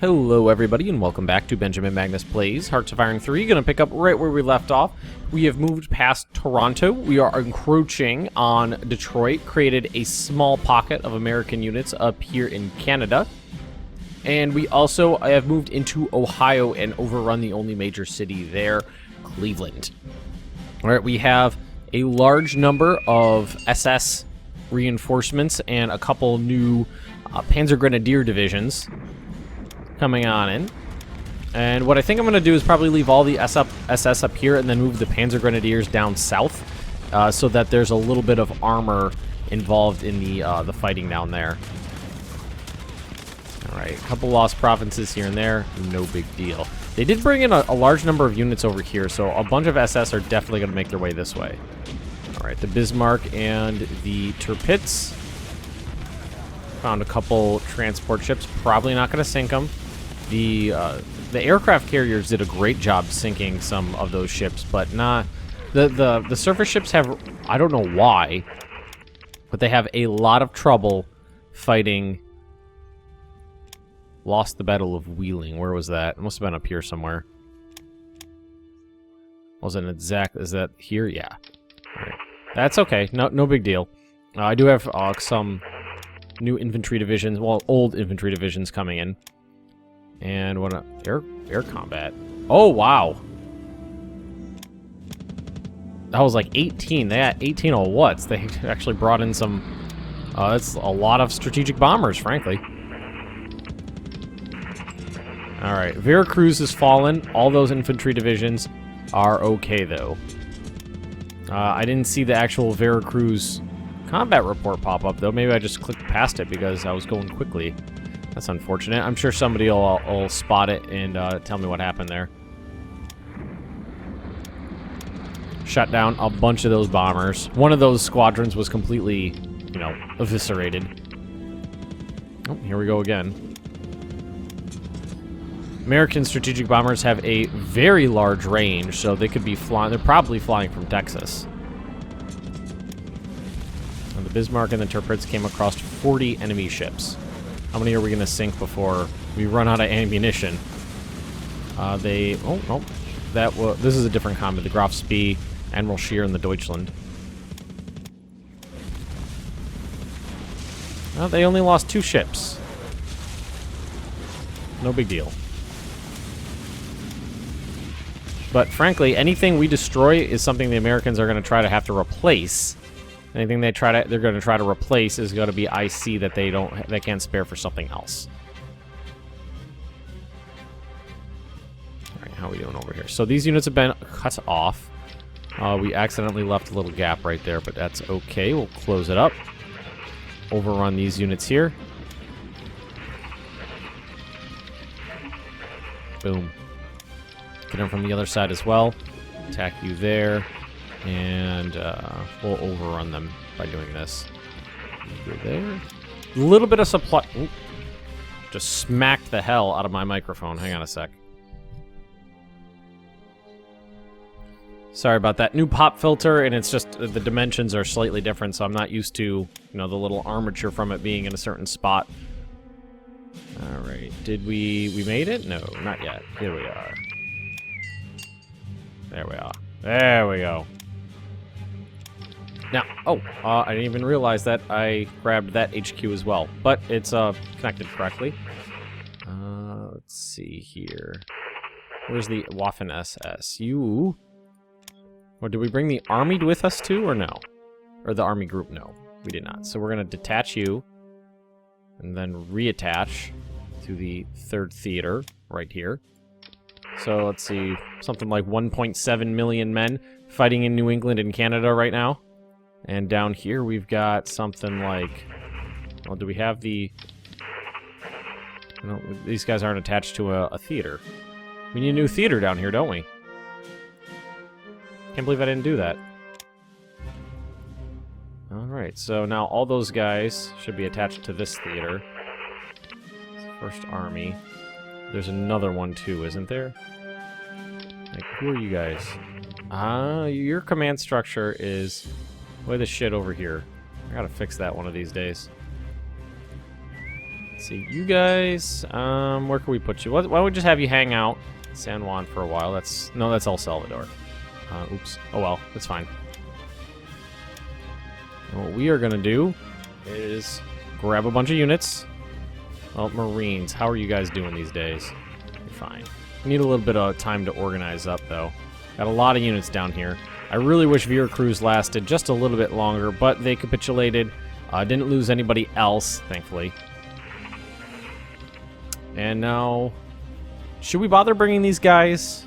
Hello everybody and welcome back to Benjamin Magnus Plays Hearts of Iron 3. Gonna pick up right where we left off. We have moved past Toronto. We are encroaching on Detroit, created a small pocket of American units up here in Canada. And we also have moved into Ohio and overrun the only major city there, Cleveland. Alright, we have a large number of SS reinforcements and a couple new Panzer Grenadier divisions coming on in. And what I think I'm going to do is probably leave all the SS up here and then move the Panzer Grenadiers down south so that there's a little bit of armor involved in the fighting down there. Alright, a couple lost provinces here and there, no big deal. They did bring in a large number of units over here, so a bunch of SS are definitely going to make their way this way. Alright, the Bismarck and the Tirpitz. Found a couple transport ships, probably not going to sink them. The aircraft carriers did a great job sinking some of those ships, but not the surface ships have, I don't know why, but they have a lot of trouble fighting. Lost the Battle of Wheeling. Where was that? It must have been up here somewhere. Wasn't exact. Is that here? Yeah. Right. That's okay. No big deal. I do have some new infantry divisions. Well, old infantry divisions coming in. And what air combat. Oh, wow. That was like 18. They had 18 of what's. They actually brought in some... that's a lot of strategic bombers, frankly. Alright, Veracruz has fallen. All those infantry divisions are okay, though. I didn't see the actual Veracruz combat report pop up, though. Maybe I just clicked past it because I was going quickly. That's unfortunate. I'm sure somebody will spot it and tell me what happened there. Shut down a bunch of those bombers. One of those squadrons was completely, you know, eviscerated. Oh, here we go again. American strategic bombers have a very large range, so they could be flying. They're probably flying from Texas. And the Bismarck and the Tirpitz came across 40 enemy ships. How many are we going to sink before we run out of ammunition? Oh, no. This is a different combat. The Graf Spee, Admiral Scheer, and the Deutschland. Well, they only lost 2 ships. No big deal. But frankly, anything we destroy is something the Americans are going to try to have to replace. Anything they're going to try to replace is going to be IC that they can't spare for something else. All right, how are we doing over here? So these units have been cut off. We accidentally left a little gap right there, but that's okay. We'll close it up. Overrun these units here. Boom. Get them from the other side as well. Attack you there. And we'll overrun them by doing this. Go there. A little bit of supply. Ooh. Just smacked the hell out of my microphone. Hang on a sec. Sorry about that. New pop filter, and it's just the dimensions are slightly different, so I'm not used to, you know, the little armature from it being in a certain spot. All right. Did we made it? No, not yet. Here we are. There we are. There we go. Now, I didn't even realize that I grabbed that HQ as well, but it's connected correctly. Let's see here. Where's the Waffen SS? You... Or did we bring the army with us too, or no? Or the army group? No, we did not. So we're going to detach you, and then reattach to the 3rd Theater right here. So let's see, something like 1.7 million men fighting in New England and Canada right now. And down here we've got something like... Well, do we have the... No, these guys aren't attached to a theater. We need a new theater down here, don't we? Can't believe I didn't do that. Alright, so now all those guys should be attached to this theater. 1st Army. There's another one too, isn't there? Like, who are you guys? Your command structure is way the shit over here. I gotta fix that one of these days. Let's see, you guys, where can we put you? Why don't we just have you hang out in San Juan for a while? That's El Salvador. Oops. Oh well, that's fine. And what we are gonna do is grab a bunch of units. Well, Marines, how are you guys doing these days? You're fine. We need a little bit of time to organize up, though. Got a lot of units down here. I really wish Veracruz lasted just a little bit longer, but they capitulated. Didn't lose anybody else, thankfully. And now, should we bother bringing these guys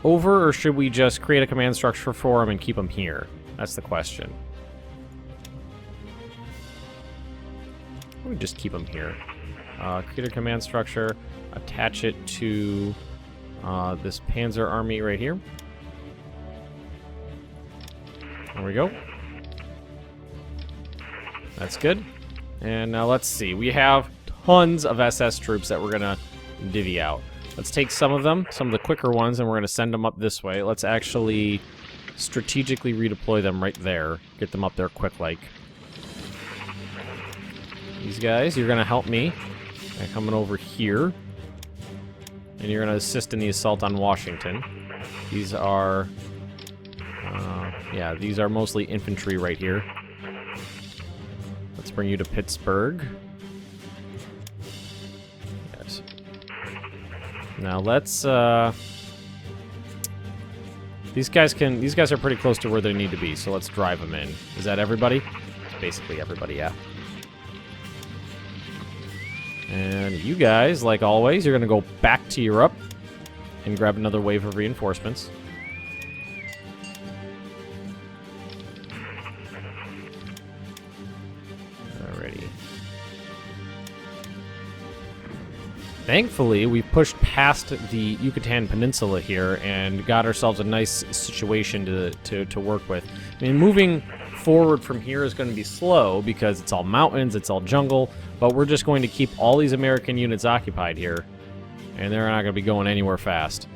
over, or should we just create a command structure for them and keep them here? That's the question. We just keep them here. Create a command structure, attach it to this Panzer army right here. There we go. That's good. And now let's see. We have tons of SS troops that we're going to divvy out. Let's take some of them, some of the quicker ones, and we're going to send them up this way. Let's actually strategically redeploy them right there. Get them up there quick-like. These guys, you're going to help me by coming over here. And you're going to assist in the assault on Washington. These are... yeah, these are mostly infantry right here. Let's bring you to Pittsburgh. Yes. Now let's... These guys are pretty close to where they need to be, so let's drive them in. Is that everybody? Basically everybody, yeah. And you guys, like always, you're going to go back to Europe and grab another wave of reinforcements. Alrighty. Thankfully, we pushed past the Yucatan Peninsula here and got ourselves a nice situation to work with. I mean, moving forward from here is going to be slow because it's all mountains, it's all jungle, but we're just going to keep all these American units occupied here, and they're not going to be going anywhere fast.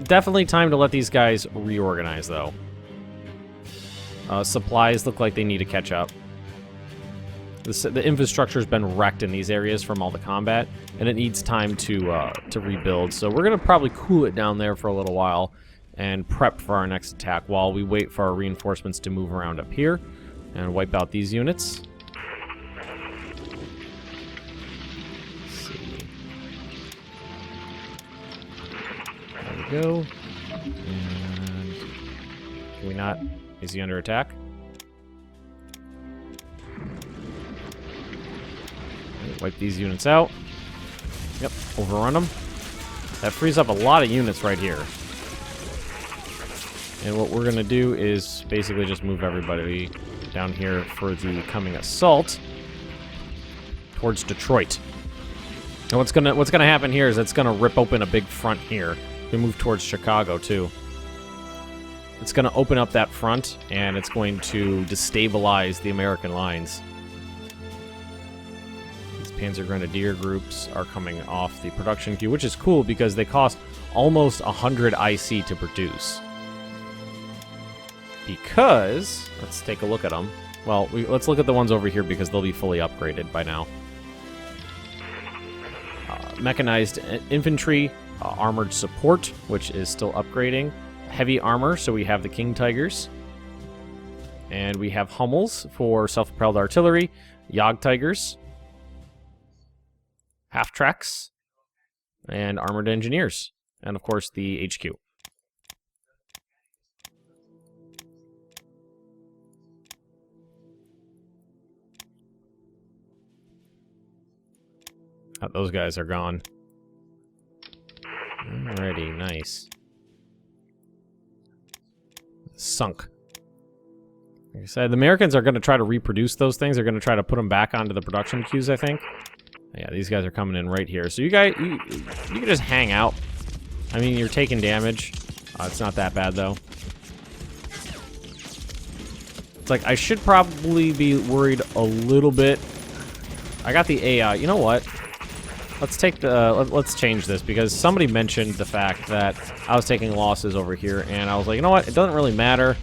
Definitely time to let these guys reorganize, though. Supplies look like they need to catch up. The infrastructure's been wrecked in these areas from all the combat, and it needs time to rebuild, so we're going to probably cool it down there for a little while and prep for our next attack while we wait for our reinforcements to move around up here and wipe out these units. Let's see. There we go. And can we not? Is he under attack? Wipe these units out. Yep, overrun them. That frees up a lot of units right here. And what we're going to do is basically just move everybody down here for the coming assault towards Detroit. And what's gonna happen here is it's gonna rip open a big front here. We move towards Chicago too. It's gonna open up that front, and it's going to destabilize the American lines. These Panzer Grenadier groups are coming off the production queue, which is cool because they cost almost 100 IC to produce. Because, let's take a look at them. Well, let's look at the ones over here because they'll be fully upgraded by now. Mechanized infantry, armored support, which is still upgrading. Heavy armor, so we have the King Tigers. And we have Hummels for self-propelled artillery, Jagd Tigers, half-tracks, and armored engineers. And, of course, the HQ. Oh, those guys are gone. Alrighty, nice. Sunk. Like I said, the Americans are going to try to reproduce those things. They're going to try to put them back onto the production queues, I think. Yeah, these guys are coming in right here. So you guys, you can just hang out. I mean, you're taking damage. It's not that bad, though. It's like, I should probably be worried a little bit. I got the AI. You know what? Let's take the, let's change this, because somebody mentioned the fact that I was taking losses over here, and I was like, you know what, it doesn't really matter.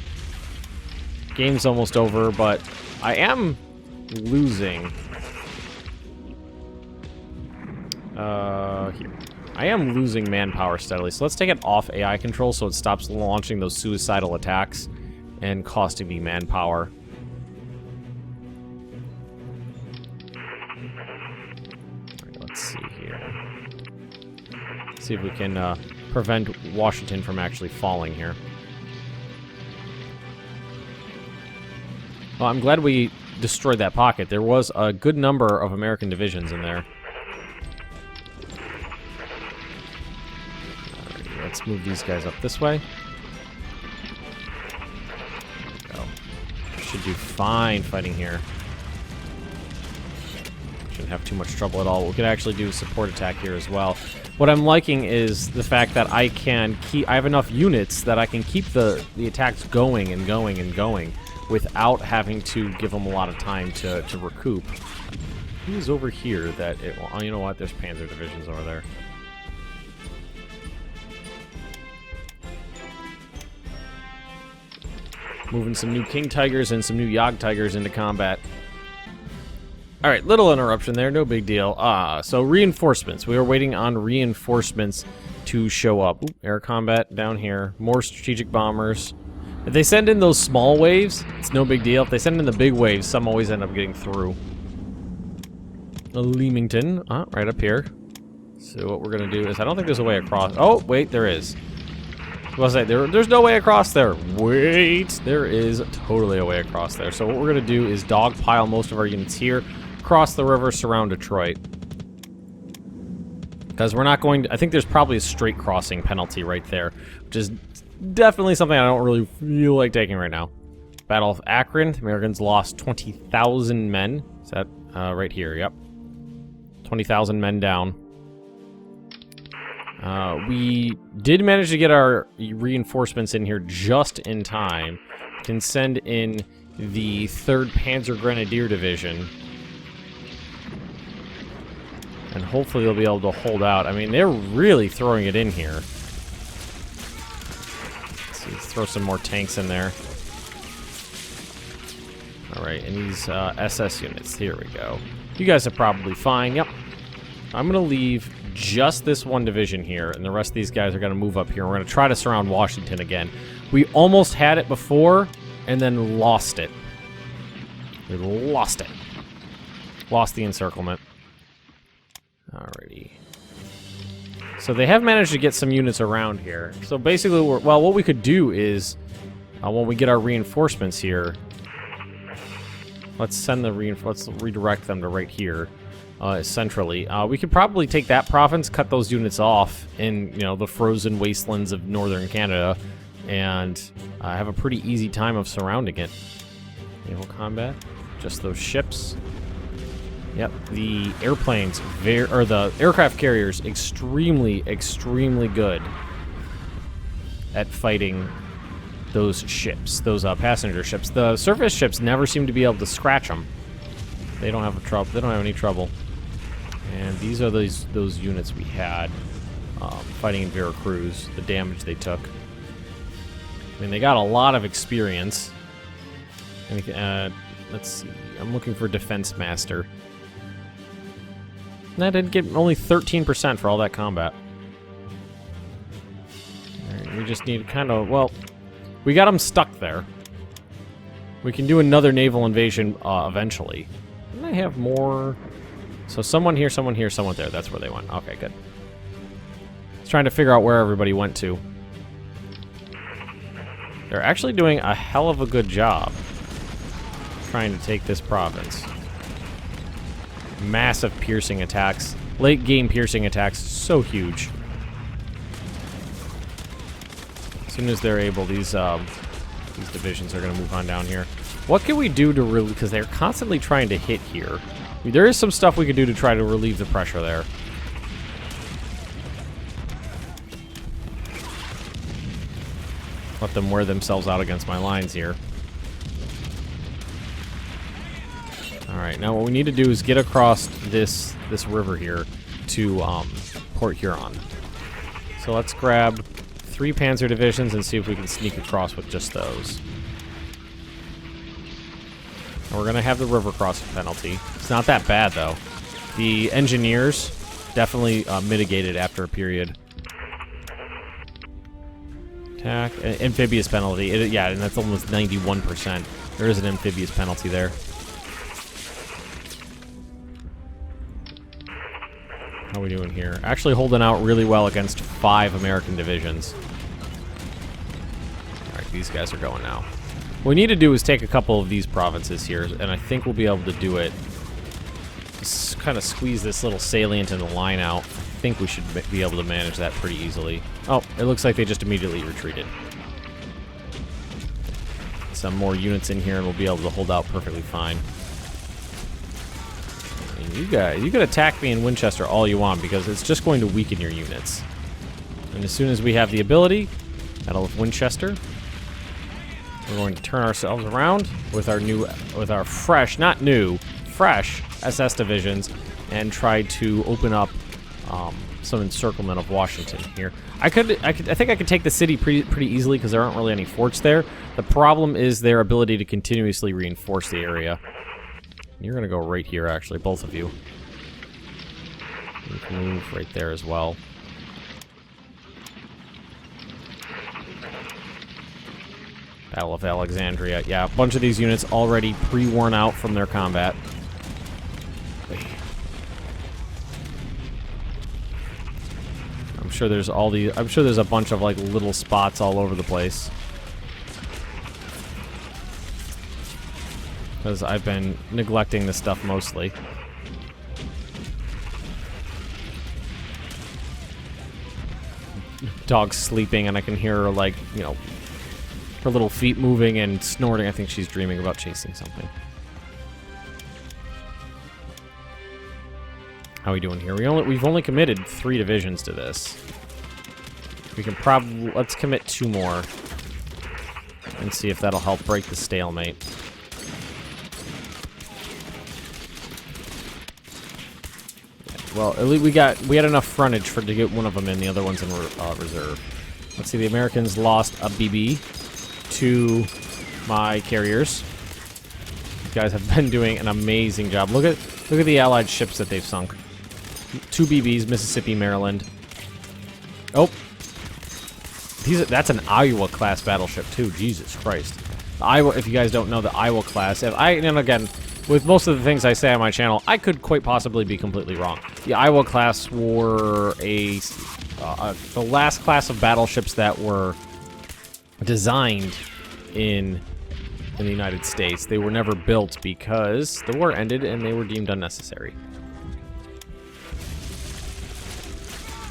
Game's almost over, but I am losing... here. I am losing manpower steadily, so let's take it off AI control so it stops launching those suicidal attacks and costing me manpower. Alright, let's see here. See if we can prevent Washington from actually falling here. Well, I'm glad we destroyed that pocket. There was a good number of American divisions in there. Alright, let's move these guys up this way. There we go. Should do fine fighting here. Shouldn't have too much trouble at all. We could actually do a support attack here as well. What I'm liking is the fact that I have enough units that I can keep the attacks going and going and going without having to give them a lot of time to recoup. Who's over here that it... Oh, you know what? There's Panzer divisions over there. Moving some new King Tigers and some new Yog Tigers into combat. Alright, little interruption there, no big deal. So reinforcements. We are waiting on reinforcements to show up. Ooh, air combat down here. More strategic bombers. If they send in those small waves, it's no big deal. If they send in the big waves, some always end up getting through. Leamington, right up here. So what we're going to do is, I don't think there's a way across. Oh, wait, there is. I was going to say, there's no way across there. Wait, there is totally a way across there. So what we're going to do is dogpile most of our units here, cross the river, surround Detroit. Because we're not going to, I think there's probably a straight crossing penalty right there, which is definitely something I don't really feel like taking right now. Battle of Akron. The Americans lost 20,000 men. Is that right here? Yep. 20,000 men down. We did manage to get our reinforcements in here just in time. Can send in the 3rd Panzer Grenadier Division. And hopefully they'll be able to hold out. I mean, they're really throwing it in here. Let's throw some more tanks in there. Alright, and these SS units. Here we go. You guys are probably fine. Yep. I'm going to leave just this one division here, and the rest of these guys are going to move up here. We're going to try to surround Washington again. We almost had it before, and then lost it. We lost it. Lost the encirclement. Alrighty. So they have managed to get some units around here. So basically, well, what we could do is, when we get our reinforcements here, let's redirect them to right here, centrally. We could probably take that province, cut those units off in, you know, the frozen wastelands of northern Canada, and have a pretty easy time of surrounding it. Naval combat, just those ships. Yep, the airplanes, or the aircraft carriers, extremely, extremely good at fighting those ships, those passenger ships. The surface ships never seem to be able to scratch them. They don't have trouble. They don't have any trouble. And these are those units we had fighting in Veracruz. The damage they took. I mean, they got a lot of experience. And, let's see. I'm looking for Defense Master. And I did get only 13% for all that combat. Alright, we just need kind of, well, we got them stuck there. We can do another naval invasion eventually. Didn't I have more? So someone here, someone here, someone there. That's where they went. Okay, good. I was trying to figure out where everybody went to. They're actually doing a hell of a good job trying to take this province. Massive piercing attacks. Late game piercing attacks. So huge. As soon as they're able, these divisions are going to move on down here. What can we do to really... Because they're constantly trying to hit here. I mean, there is some stuff we could do to try to relieve the pressure there. Let them wear themselves out against my lines here. Alright, now what we need to do is get across this river here to Port Huron. So let's grab 3 Panzer divisions and see if we can sneak across with just those. And we're going to have the river crossing penalty. It's not that bad, though. The engineers definitely mitigated after a period. Attack. Amphibious penalty. Yeah, and that's almost 91%. There is an amphibious penalty there. How are we doing here? Actually holding out really well against 5 American divisions. Alright, these guys are going now. What we need to do is take a couple of these provinces here, and I think we'll be able to do it. Just kind of squeeze this little salient in the line out. I think we should be able to manage that pretty easily. Oh, it looks like they just immediately retreated. Some more units in here, and we'll be able to hold out perfectly fine. And you guys, you can attack me in Winchester all you want, because it's just going to weaken your units. And as soon as we have the ability, Battle of Winchester, we're going to turn ourselves around with our fresh, not new, fresh SS divisions, and try to open up some encirclement of Washington here. I think I could take the city pretty easily because there aren't really any forts there. The problem is their ability to continuously reinforce the area. You're gonna go right here, actually, both of you. You can move right there as well. Battle of Alexandria. Yeah, a bunch of these units already pre-worn out from their combat. I'm sure there's a bunch of like little spots all over the place. Because I've been neglecting this stuff mostly. Dog's sleeping and I can hear her, like, you know, her little feet moving and snorting. I think she's dreaming about chasing something. How are we doing here? We've only committed 3 divisions to this. We can probably... Let's commit 2 more. And see if that'll help break the stalemate. Well, at least we had enough frontage to get one of them in. The other one's in reserve. Let's see. The Americans lost a BB to my carriers. These guys have been doing an amazing job. Look at the Allied ships that they've sunk. 2 BBs, Mississippi, Maryland. Oh, that's an Iowa class battleship too. Jesus Christ. The Iowa. If you guys don't know the Iowa class, and again, with most of the things I say on my channel, I could quite possibly be completely wrong. The Iowa class were the last class of battleships that were designed in the United States. They were never built because the war ended and they were deemed unnecessary.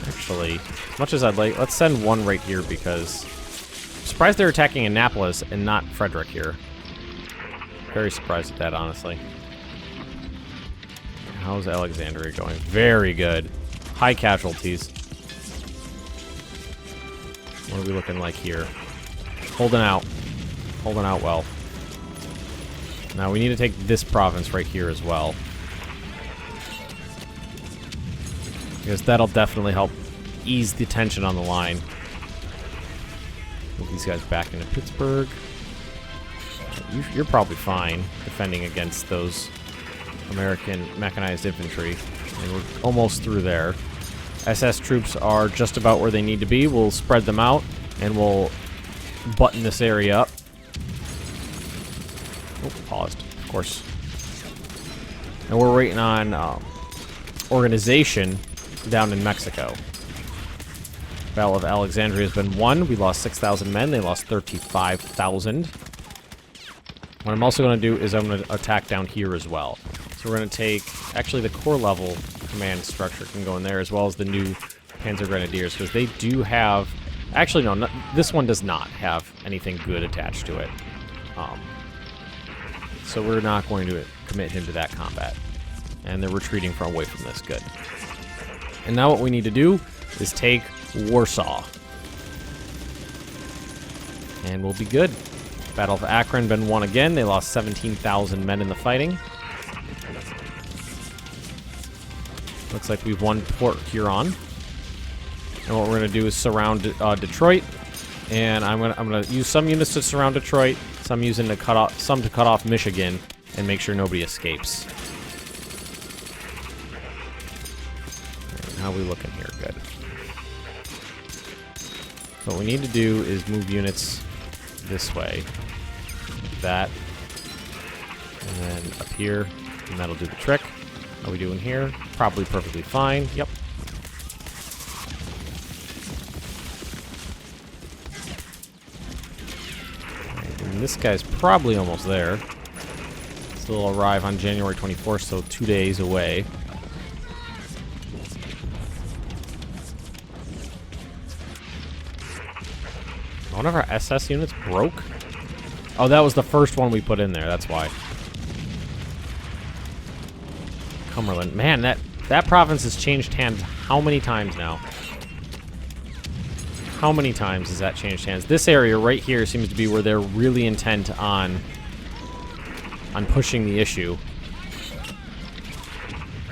Actually, as much as I'd like, let's send one right here because I'm surprised they're attacking Annapolis and not Frederick here. Very surprised at that, honestly. How's Alexandria going? Very good. High casualties. What are we looking like here? Holding out. Holding out well. Now we need to take this province right here as well. Because that'll definitely help ease the tension on the line. Move these guys back into Pittsburgh. You're probably fine defending against those American mechanized infantry. And we're almost through there. SS troops are just about where they need to be. We'll spread them out and we'll button this area up. Oh, paused, of course. And we're waiting on organization down in Mexico. Battle of Alexandria has been won. We lost 6,000 men. They lost 35,000. What I'm also going to do is I'm going to attack down here as well. So we're going to take... Actually, the core level command structure can go in there, as well as the new Panzer Grenadiers, because they do have... Actually, no, this one does not have anything good attached to it. So we're not going to commit him to that combat. And they're retreating away from this. Good. And now what we need to do is take Warsaw. And we'll be good. Battle of Akron been won again. They lost 17,000 men in the fighting. Looks like we've won Port Huron. And what we're going to do is surround Detroit. And I'm gonna use some units to surround Detroit, some to cut off Michigan, and make sure nobody escapes. How are we looking here? Good. So what we need to do is move units this way. Like that. And then up here. And that'll do the trick. How are we doing here? Probably perfectly fine. Yep. And this guy's probably almost there. This will arrive on January 24th, so 2 days away. One of our SS units broke? Oh, that was the first one we put in there, that's why. Cumberland. Man, that province has changed hands how many times now? How many times has that changed hands? This area right here seems to be where they're really intent on pushing the issue.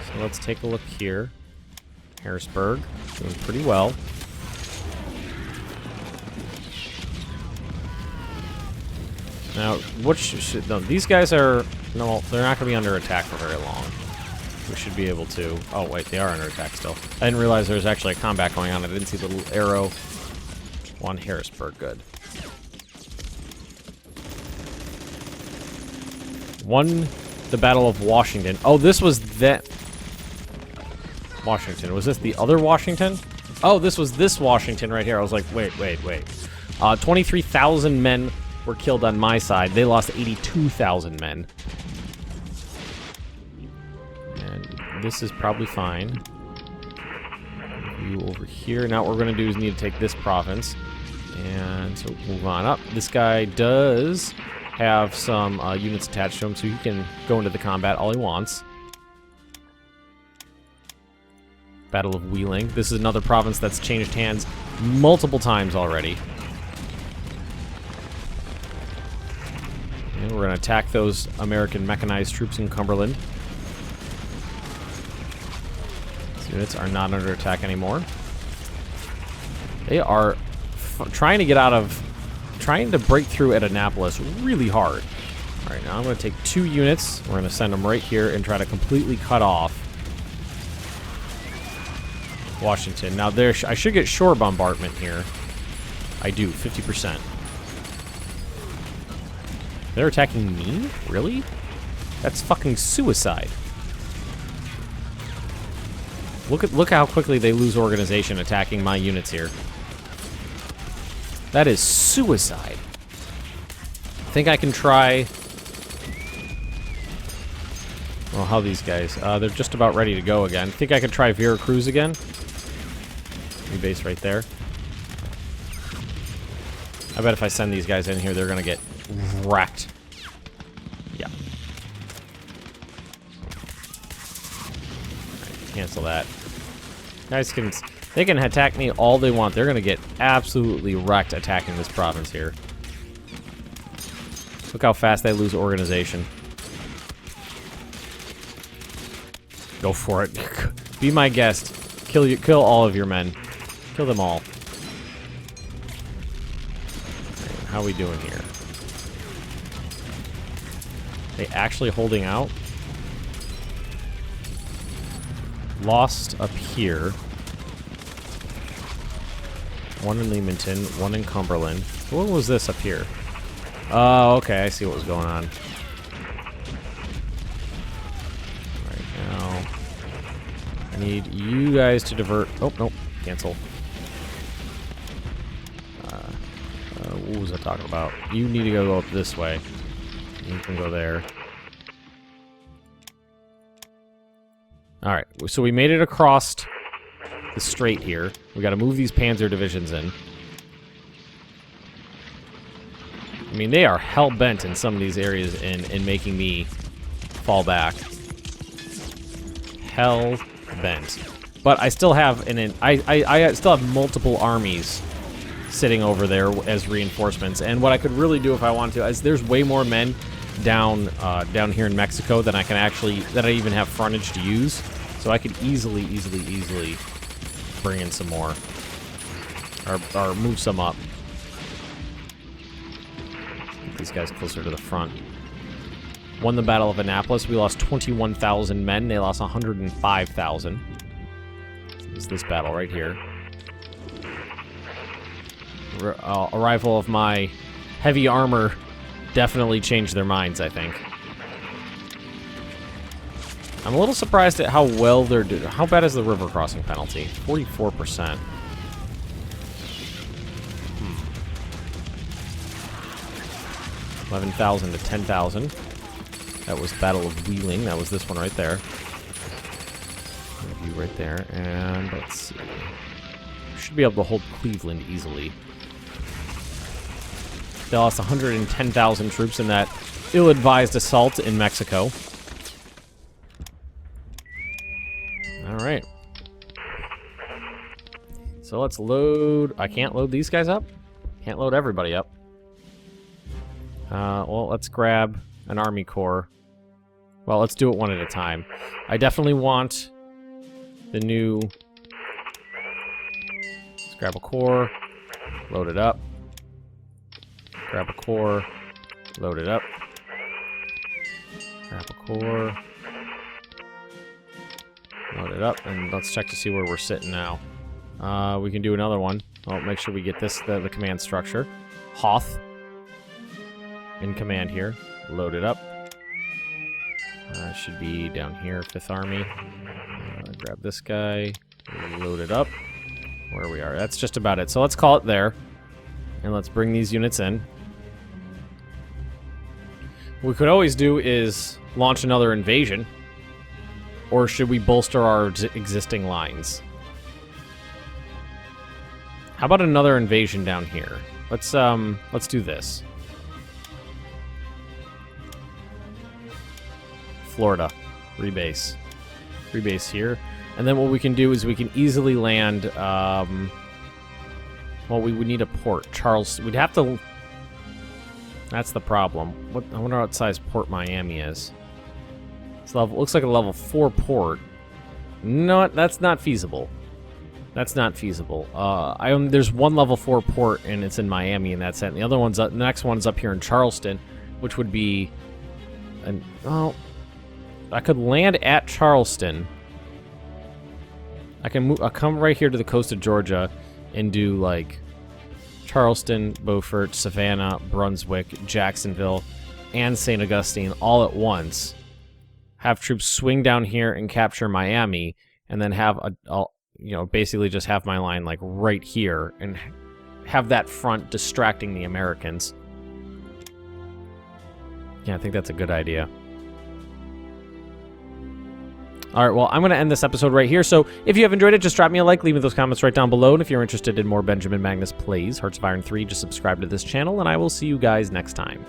So let's take a look here. Harrisburg, doing pretty well. Now, what should... No, these guys are... No, they're not going to be under attack for very long. We should be able to... Oh, wait, they are under attack still. I didn't realize there was actually a combat going on. I didn't see the little arrow on Harrisburg. Good. Won the Battle of Washington. Oh, this was that... Washington. Was this the other Washington? Oh, this was this Washington right here. I was like, wait. 23,000 men were killed on my side. They lost 82,000 men. And this is probably fine. You over here. Now what we're going to do is need to take this province. And so move on up. This guy does have some units attached to him, so he can go into the combat all he wants. Battle of Wheeling. This is another province that's changed hands multiple times already. And we're going to attack those American mechanized troops in Cumberland. These units are not under attack anymore. They are trying to get out of... trying to break through at Annapolis really hard. Alright, now I'm going to take 2 units. We're going to send them right here and try to completely cut off Washington. Now, I should get shore bombardment here. I do, 50%. They're attacking me? Really? That's fucking suicide. Look how quickly they lose organization attacking my units here. That is suicide. I think I can try... Well, how these guys? They're just about ready to go again. I think I could try Veracruz again. New base right there. I bet if I send these guys in here, they're going to get wrecked. Yeah. Right, cancel that. Guys can... They can attack me all they want. They're going to get absolutely wrecked attacking this province here. Look how fast they lose organization. Go for it. Be my guest. Kill all of your men. Kill them all. Right, how are we doing here? They actually holding out? Lost up here. 1 in Leamington, 1 in Cumberland. What was this up here? Oh, okay, I see what was going on. Right now, I need you guys to divert. Oh, nope, cancel. What was I talking about? You need to go up this way. You can go there. Alright, so we made it across the strait here. We got to move these panzer divisions in. I mean, they are hell-bent in some of these areas in making me fall back. Hell-bent. But I still have I still have multiple armies sitting over there as reinforcements. And what I could really do if I wanted to is there's way more men down here in Mexico than I can actually that I even have frontage to use. So I could easily bring in some more, or move some up. Get these guys closer to the front. Won the Battle of Annapolis. We lost 21,000 men. They lost 105,000. It's this battle right here. Arrival of my heavy armor definitely changed their minds, I think. I'm a little surprised at how well they're doing. How bad is the river crossing penalty? 44%. 11,000 to 10,000. That was Battle of Wheeling. That was this one right there. View right there. And let's see. Should be able to hold Cleveland easily. They lost 110,000 troops in that ill-advised assault in Mexico. Alright. So let's load... I can't load these guys up? Can't load everybody up. Well, let's grab an army corps. Well, let's do it one at a time. I definitely want the new... Let's grab a corps, load it up. Grab a corps, load it up. Grab a corps, load it up, and let's check to see where we're sitting now. We can do another one. I'll make sure we get this, the command structure. Hoth. In command here. Load it up. Should be down here, 5th Army. Grab this guy. Load it up. Where we are. That's just about it. So let's call it there. And let's bring these units in. What we could always do is launch another invasion. Or should we bolster our existing lines? How about another invasion down here? Let's do this. Florida. Rebase. Rebase here. And then what we can do is we can easily land, well, we would need a port. Charleston. We'd have to... That's the problem. I wonder what size Port Miami is. It's level, looks like a level 4 port. No, that's not feasible. That's not feasible. There's one level 4 port, and it's in Miami, and that's it. And the other one's up, the next one's up here in Charleston, which would be... well, I could land at Charleston. I can move. I'll come right here to the coast of Georgia and do like Charleston, Beaufort, Savannah, Brunswick, Jacksonville, and St. Augustine all at once. Have troops swing down here and capture Miami, and then have basically just have my line like right here and have that front distracting the Americans. Yeah, I think that's a good idea. All right, well, I'm going to end this episode right here. So if you have enjoyed it, just drop me a like, leave me those comments right down below. And if you're interested in more Benjamin Magnus Plays Hearts of Iron 3, just subscribe to this channel, and I will see you guys next time.